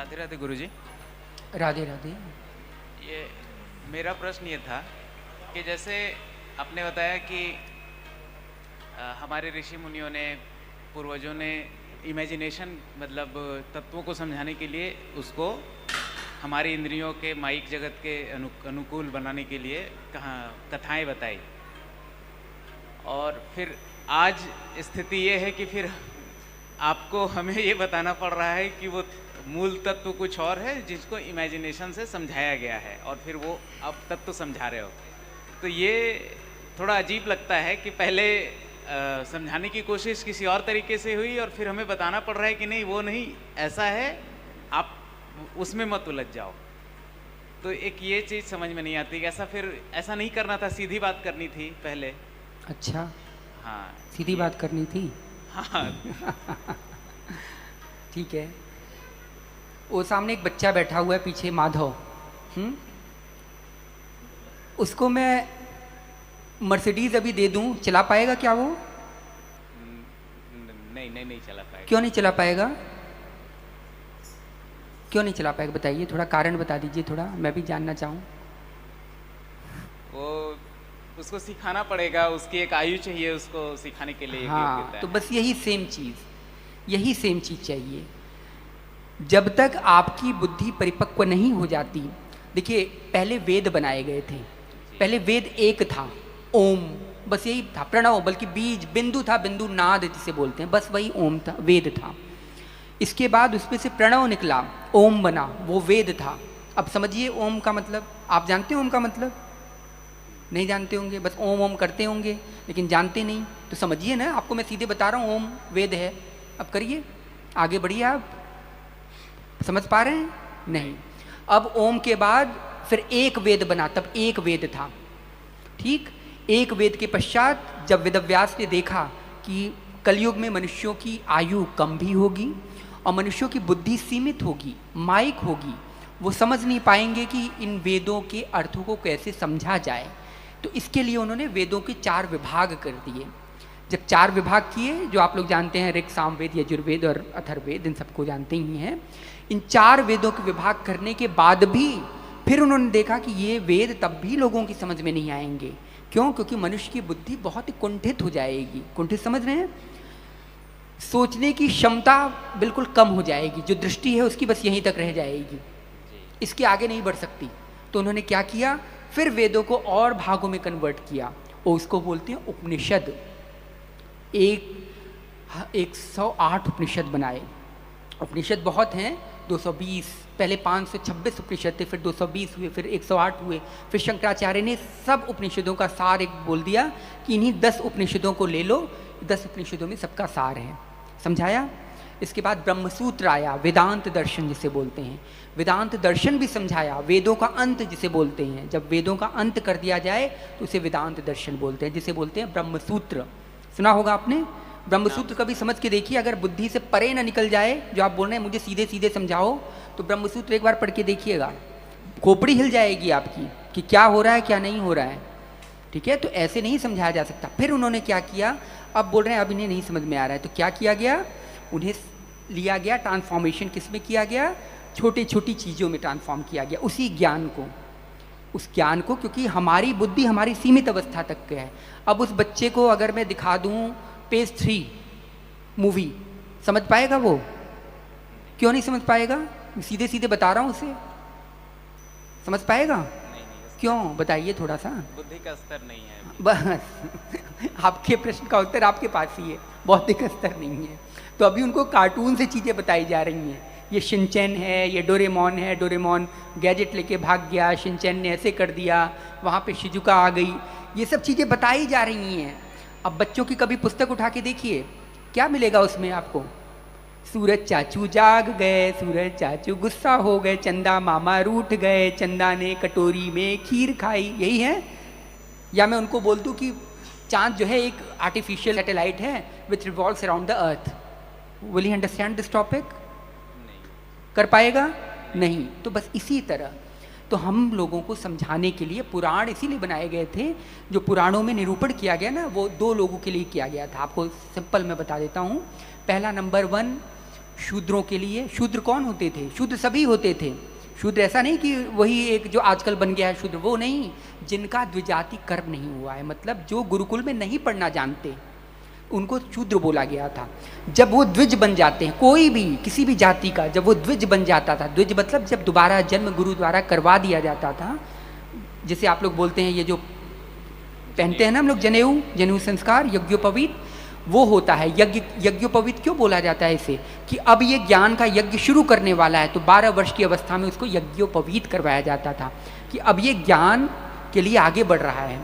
राधे राधे गुरुजी। राधे राधे। ये मेरा प्रश्न ये था कि जैसे आपने बताया कि हमारे ऋषि मुनियों ने, पूर्वजों ने इमेजिनेशन मतलब तत्वों को समझाने के लिए उसको हमारी इंद्रियों के माइक जगत के अनुकूल बनाने के लिए कथाएं बताई। और फिर आज स्थिति ये है कि फिर आपको हमें ये बताना पड़ रहा है कि वो मूल तत्व कुछ और है जिसको इमेजिनेशन से समझाया गया है, और फिर वो अब तत्व समझा रहे हो। तो ये थोड़ा अजीब लगता है कि पहले समझाने की कोशिश किसी और तरीके से हुई और फिर हमें बताना पड़ रहा है कि नहीं, वो नहीं, ऐसा है, आप उसमें मत उलझ जाओ। तो एक ये चीज़ समझ में नहीं आती कि ऐसा नहीं करना था, सीधी बात करनी थी पहले। अच्छा, हाँ, सीधी बात करनी थी। हाँ। ठीक है। वो सामने एक बच्चा बैठा हुआ है, पीछे माधव। उसको मैं मर्सिडीज अभी दे दूं, चला पाएगा क्या वो? नहीं चला पाएगा। क्यों नहीं चला पाएगा? क्यों नहीं चला पाएगा बताइए, थोड़ा कारण बता दीजिए, थोड़ा मैं भी जानना चाहूँ। वो उसको सिखाना पड़ेगा, उसकी एक आयु चाहिए उसको सिखाने के लिए। हाँ, तो बस यही सेम चीज़ चाहिए। जब तक आपकी बुद्धि परिपक्व नहीं हो जाती, देखिए पहले वेद बनाए गए थे। पहले वेद एक था, ओम, बस यही था, प्रणव, बल्कि बीज बिंदु था, बिंदु नाद जिसे बोलते हैं, बस वही ओम था, वेद था। इसके बाद उसमें से प्रणव निकला, ओम बना, वो वेद था। अब समझिए ओम का मतलब, आप जानते हैं ओम का मतलब? नहीं जानते होंगे, बस ओम ओम करते होंगे लेकिन जानते नहीं। तो समझिए ना, आपको मैं सीधे बता रहा हूँ, ओम वेद है। अब करिए, आगे बढ़िए। आप समझ पा रहे हैं? नहीं। अब ओम के बाद फिर एक वेद बना, तब एक वेद था। ठीक, एक वेद के पश्चात जब वेदव्यास ने देखा कि कलयुग में मनुष्यों की आयु कम भी होगी और मनुष्यों की बुद्धि सीमित होगी, माइक होगी, वो समझ नहीं पाएंगे कि इन वेदों के अर्थों को कैसे समझा जाए, तो इसके लिए उन्होंने वेदों के 4 विभाग कर दिए। जब 4 विभाग किए, जो आप लोग जानते हैं, ऋग, सामवेद, यजुर्वेद और अथर्ववेद, इन सबको जानते ही हैं। इन 4 वेदों के विभाग करने के बाद भी फिर उन्होंने देखा कि ये वेद तब भी लोगों की समझ में नहीं आएंगे। क्यों? क्योंकि मनुष्य की बुद्धि बहुत ही कुंठित हो जाएगी। कुंठित समझ रहे हैं? सोचने की क्षमता बिल्कुल कम हो जाएगी, जो दृष्टि है उसकी बस यहीं तक रह जाएगी, इसके आगे नहीं बढ़ सकती। तो उन्होंने क्या किया, फिर वेदों को और भागों में कन्वर्ट किया, और उसको बोलते हैं उपनिषद। 108 उपनिषद बनाए। उपनिषद बहुत हैं, 220, पहले 526 उपनिषद थे, फिर 220 हुए, फिर 108 हुए। फिर शंकराचार्य ने सब उपनिषदों का सार एक बोल दिया कि इन्हीं 10 उपनिषदों को ले लो, 10 उपनिषदों में सबका सार है, समझाया। इसके बाद ब्रह्मसूत्र आया, वेदांत दर्शन जिसे बोलते हैं, वेदांत दर्शन भी समझाया। वेदों का अंत जिसे बोलते हैं, जब वेदों का अंत कर दिया जाए तो उसे वेदांत दर्शन बोलते हैं, जिसे बोलते हैं ब्रह्मसूत्र। सुना होगा आपने ब्रह्मसूत्र, कभी समझ के देखिए, अगर बुद्धि से परे न निकल जाए, जो आप बोल रहे हैं मुझे सीधे सीधे समझाओ, तो ब्रह्मसूत्र एक बार पढ़ के देखिएगा, खोपड़ी हिल जाएगी आपकी कि क्या हो रहा है क्या नहीं हो रहा है। ठीक है, तो ऐसे नहीं समझाया जा सकता। फिर उन्होंने क्या किया, अब बोल रहे हैं अब इन्हें नहीं समझ में आ रहा है, तो क्या किया गया, उन्हें लिया गया, ट्रांसफॉर्मेशन किस में किया गया, छोटी छोटी चीज़ों में ट्रांसफॉर्म किया गया, उसी ज्ञान को, उस ज्ञान को, क्योंकि हमारी बुद्धि हमारी सीमित अवस्था तक के है। अब उस बच्चे को अगर मैं दिखा दूं पेज 3 मूवी, समझ पाएगा वो? क्यों नहीं समझ पाएगा? सीधे सीधे बता रहा हूं उसे, समझ पाएगा? नहीं, क्यों बताइए थोड़ा सा। बुद्धि का स्तर नहीं है बस आपके प्रश्न का उत्तर आपके पास ही है, बौद्धिक का स्तर नहीं है। तो अभी उनको कार्टून से चीज़ें बताई जा रही हैं, ये शिनचैन है, ये डोरेमोन है, डोरेमोन गैजेट लेके भाग गया, शिनचैन ने ऐसे कर दिया, वहाँ पे शिजुका आ गई, ये सब चीज़ें बताई जा रही हैं। अब बच्चों की कभी पुस्तक उठा के देखिए, क्या मिलेगा उसमें आपको, सूरज चाचू जाग गए, सूरज चाचू गुस्सा हो गए, चंदा मामा रूठ गए, चंदा ने कटोरी में खीर खाई, यही है? या मैं उनको बोल दूं कि चांद जो है एक आर्टिफिशियल सैटेलाइट है विच revolves around the earth, will he understand this topic? कर पाएगा? नहीं। तो बस इसी तरह तो हम लोगों को समझाने के लिए पुराण इसीलिए बनाए गए थे। जो पुराणों में निरूपण किया गया ना, वो 2 लोगों के लिए किया गया था। आपको सिंपल मैं बता देता हूँ। पहला नंबर 1 शूद्रों के लिए। शूद्र कौन होते थे? शूद्र सभी होते थे। शूद्र ऐसा नहीं कि वही एक जो आजकल बन गया है शूद्र, वो नहीं, जिनका द्विजाति कर्म नहीं हुआ है, मतलब जो गुरुकुल में नहीं पढ़ना जानते, उनको शूद्र बोला गया था। जब वो द्विज बन जाते हैं, कोई भी किसी भी जाति का जब वो द्विज बन जाता था, द्विज मतलब जब दोबारा जन्म गुरु द्वारा करवा दिया जाता था, जैसे आप लोग बोलते हैं ये जो पहनते हैं ना हम लोग जनेऊ संस्कार, यज्ञोपवीत, वो होता है। यज्ञोपवीत क्यों बोला जाता है इसे? कि अब ये ज्ञान का यज्ञ शुरू करने वाला है, तो 12 वर्ष की अवस्था में उसको यज्ञोपवीत करवाया जाता था कि अब ये ज्ञान के लिए आगे बढ़ रहा है।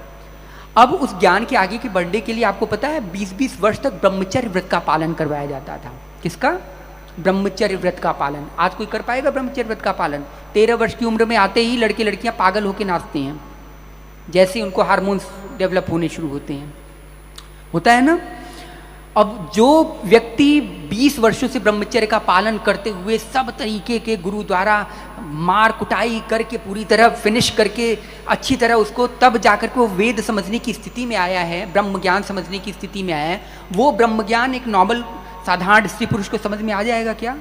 अब उस ज्ञान के आगे के बढ़ने के लिए आपको पता है 20-20 वर्ष तक ब्रह्मचर्य व्रत का पालन करवाया जाता था। किसका? ब्रह्मचर्य व्रत का पालन। आज कोई कर पाएगा ब्रह्मचर्य व्रत का पालन? 13 वर्ष की उम्र में आते ही लड़के लड़कियां पागल होकर नाचते हैं, जैसे उनको हार्मोन्स डेवलप होने शुरू होते हैं, होता है ना। अब जो व्यक्ति 20 वर्षों से ब्रह्मचर्य का पालन करते हुए सब तरीके के गुरु द्वारा मार कुटाई करके पूरी तरह फिनिश करके अच्छी तरह उसको तब जाकर के वो वेद समझने की स्थिति में आया है, ब्रह्म ज्ञान समझने की स्थिति में आया है, वो ब्रह्म ज्ञान एक नॉर्मल साधारण स्त्री पुरुष को समझ में आ जाएगा क्या?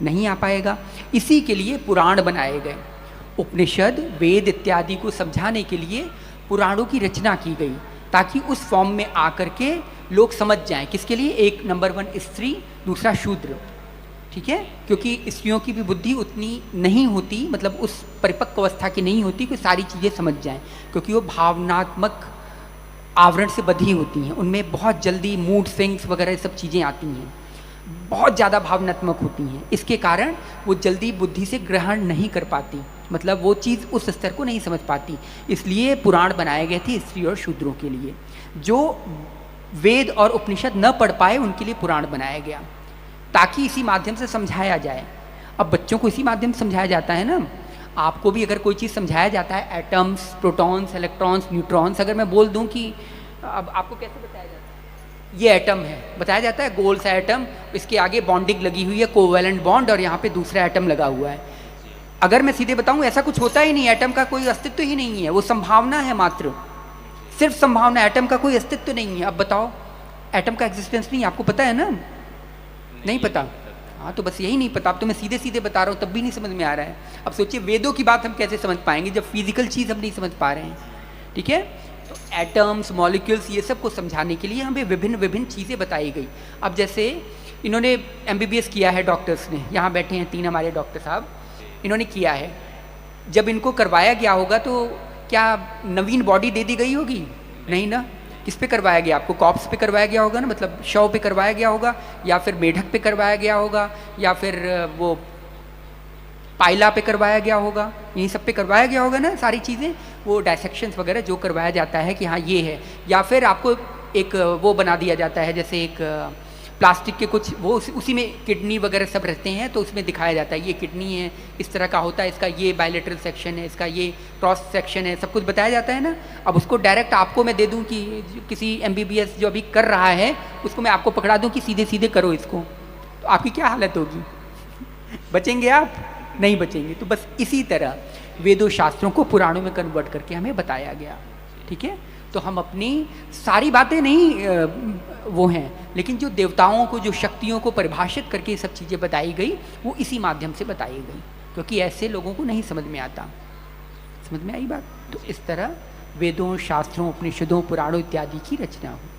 नहीं आ पाएगा। इसी के लिए पुराण बनाए गए। उपनिषद वेद इत्यादि को समझाने के लिए पुराणों की रचना की गई, ताकि उस फॉर्म में आकर के लोग समझ जाएं। किसके लिए? एक नंबर 1 स्त्री, दूसरा शूद्र, ठीक है, क्योंकि स्त्रियों की भी बुद्धि उतनी नहीं होती, मतलब उस परिपक्व अवस्था की नहीं होती कि सारी चीज़ें समझ जाएं, क्योंकि वो भावनात्मक आवरण से बधी होती हैं, उनमें बहुत जल्दी मूड स्विंग्स वगैरह सब चीज़ें आती हैं, बहुत ज़्यादा भावनात्मक होती हैं। इसके कारण वो जल्दी बुद्धि से ग्रहण नहीं कर पाती, मतलब वो चीज़ उस स्तर को नहीं समझ पाती। इसलिए पुराण बनाए गए थे स्त्री और शूद्रों के लिए। जो वेद और उपनिषद न पढ़ पाए उनके लिए पुराण बनाया गया, ताकि इसी माध्यम से समझाया जाए। अब बच्चों को इसी माध्यम से समझाया जाता है ना। आपको भी अगर कोई चीज़ समझाया जाता है, एटम्स, प्रोटॉन्स, इलेक्ट्रॉन्स, न्यूट्रॉन्स, अगर मैं बोल दूं कि अब आपको कैसे बताया जाता है, ये एटम है, बताया जाता है गोल सा एटम, इसके आगे बॉन्डिंग लगी हुई है, कोवैलेंट बॉन्ड, और यहाँ पे दूसरा एटम लगा हुआ है। अगर मैं सीधे बताऊं ऐसा कुछ होता ही नहीं, एटम का कोई अस्तित्व ही नहीं है, वो संभावना है मात्र, सिर्फ संभावना, एटम का कोई अस्तित्व नहीं है। अब बताओ, एटम का एग्जिस्टेंस नहीं, आपको पता है ना? नहीं पता? हाँ, तो बस यही नहीं पता। अब तो मैं सीधे सीधे बता रहा हूँ, तब भी नहीं समझ में आ रहा है। अब सोचिए वेदों की बात हम कैसे समझ पाएंगे जब फिजिकल चीज़ हम नहीं समझ पा रहे हैं, ठीक है। तो एटम्स, मॉलिक्यूल्स, ये सब को समझाने के लिए हमें विभिन्न विभिन्न चीज़ें बताई गई। अब जैसे इन्होंने MBBS किया है, डॉक्टर्स ने, यहाँ बैठे हैं 3 हमारे डॉक्टर साहब, इन्होंने किया है। जब इनको करवाया गया होगा तो क्या नवीन बॉडी दे दी गई होगी? नहीं ना। किस पे करवाया गया? आपको कॉप्स पे करवाया गया होगा ना, मतलब शव पे करवाया गया होगा, या फिर मेढक पे करवाया गया होगा, या फिर वो पायला पे करवाया गया होगा, यही सब पे करवाया गया होगा ना सारी चीज़ें, वो डायसेक्शंस वगैरह जो करवाया जाता है कि हाँ ये है। या फिर आपको एक वो बना दिया जाता है, जैसे एक प्लास्टिक के कुछ वो उसी में किडनी वगैरह सब रहते हैं, तो उसमें दिखाया जाता है ये किडनी है, इस तरह का होता है, इसका ये बायलेटरल सेक्शन है, इसका ये क्रॉस सेक्शन है, सब कुछ बताया जाता है ना। अब उसको डायरेक्ट आपको मैं दे दूं कि किसी MBBS जो अभी कर रहा है उसको मैं आपको पकड़ा दूं कि सीधे सीधे करो इसको, तो आपकी क्या हालत होगी? बचेंगे आप? नहीं बचेंगे। तो बस इसी तरह वेदों शास्त्रों को पुराणों में कन्वर्ट करके हमें बताया गया, ठीक है। तो हम अपनी सारी बातें नहीं वो हैं, लेकिन जो देवताओं को, जो शक्तियों को परिभाषित करके ये सब चीज़ें बताई गई, वो इसी माध्यम से बताई गई, क्योंकि ऐसे लोगों को नहीं समझ में आता। समझ में आई बात? तो इस तरह वेदों, शास्त्रों, उपनिषदों, पुराणों इत्यादि की रचना हुई।